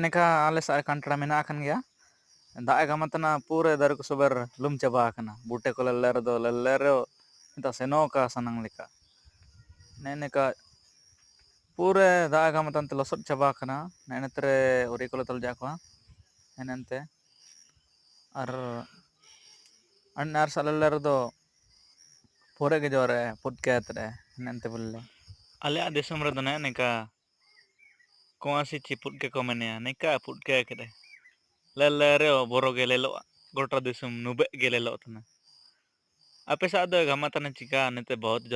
निका आले सा कंटड़ा मेना आकन गया दाग गमतना पूरे दर को सुबर लुम चबा आकना बूटे को लल्लेर इंता सेनो का सनंग लिका नेनेका पूरे दाग गमतन लसट चबा आकना नेनेत्रे उरी को तल जाकवा नेनते और अन्नार सलल्लेर दो पूरे के जोरे पुटकेतरे नेनते बुल्ले आले दिसम रे दने नेका कोआसी चिपुट के को मने नेका पुटके करे लल्लेरे बोरो के लेलो गोटा दिसम नुबे के लेलो तना आपे सा दो गमतन चिका नेते बहुत जोरे